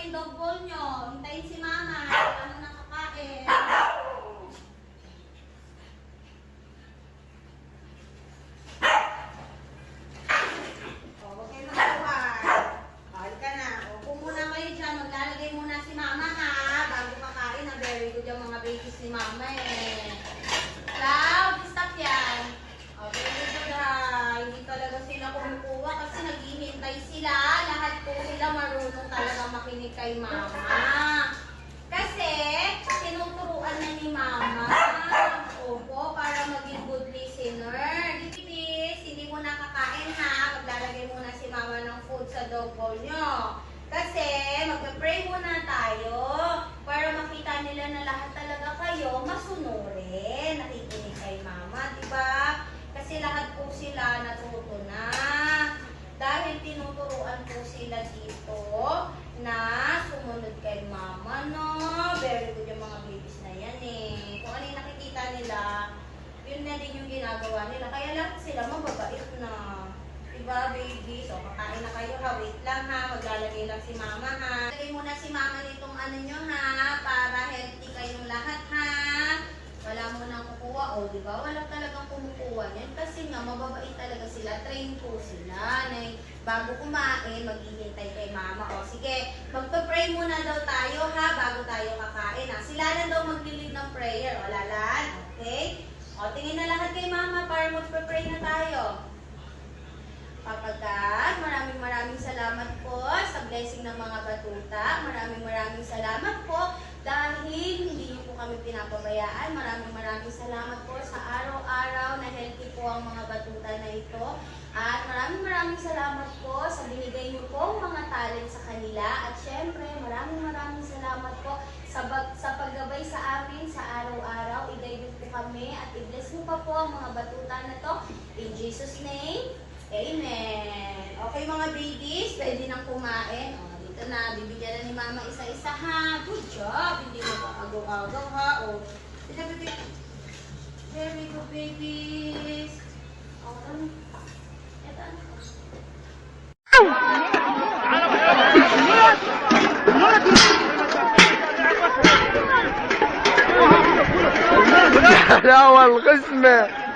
yung dog bowl nyo. Hintayin si mama. Wala na nakakain. O, huwag kayo magkuhan. Bawal ka na. O, kung muna kayo dyan, maglalagay muna si mama ha. Bago kakain ha. Very good yung mga babies ni mama eh. Cloud, stop yan. O, very good ha. Hindi talaga sila kumukuha kasi naghihintay sila. Lahat po sila marunong talaga makinig kay mama. Kasi, tinuturuan na ni mama. Opo, para maging good listener. Babies, hindi mo nakakain ha. Maglalagay muna si mama ng food sa dog bowl nyo. Kasi, magpe-pray muna tayo para makita nila na lahat talaga kayo masunurin. Nakikinig kay mama, diba? Kasi lahat po sila natuto na. Dahil tinuturuan po sila dito na sumunod kay mama, no? Very good yung mga babies na yan eh. Kung ano yung nakikita nila, yun na din yung ginagawa nila. Kaya lahat sila mababait na. Diba, babies? O, kakain na kayo ha. Wait lang ha. Maglalagay lang si mama ha. Lagay muna si mama nitong ano nyo ha. Para healthy kayong lahat ha. Wala mo nang kukuha. O, diba? Wala talagang kumukuha yan. Kasi nga, mababait talaga sila. Train po sila. Na bago kumain, maghihintay kay mama. O, sige. Magpa-pray muna daw tayo ha. Bago tayo kakain ha. Sila na daw mag-lead ng prayer. O, Lalan? Okay? O, tingin na lahat kay mama para magpa-pray na tayo. Papa God, maraming salamat po sa blessing ng mga batuta. Maraming salamat po dahil hindi niyo po kami pinapabayaan. Maraming salamat po sa araw-araw na healthy po ang mga batuta na ito. At maraming salamat po sa binigay niyo pong mga talent sa kanila. At syempre, maraming salamat po sa paggabay sa amin sa araw-araw. I-guide niyo po kami at i-bless niyo pa po ang mga batuta na to. In Jesus' name, Amen. Okay mga babies, pwede nang kumain. O, dito na, bibigyan na ni mama isa-isa ha. Good job. Hindi mo pa agaw-agaw ha. O, very good babies. O, لا والقسمة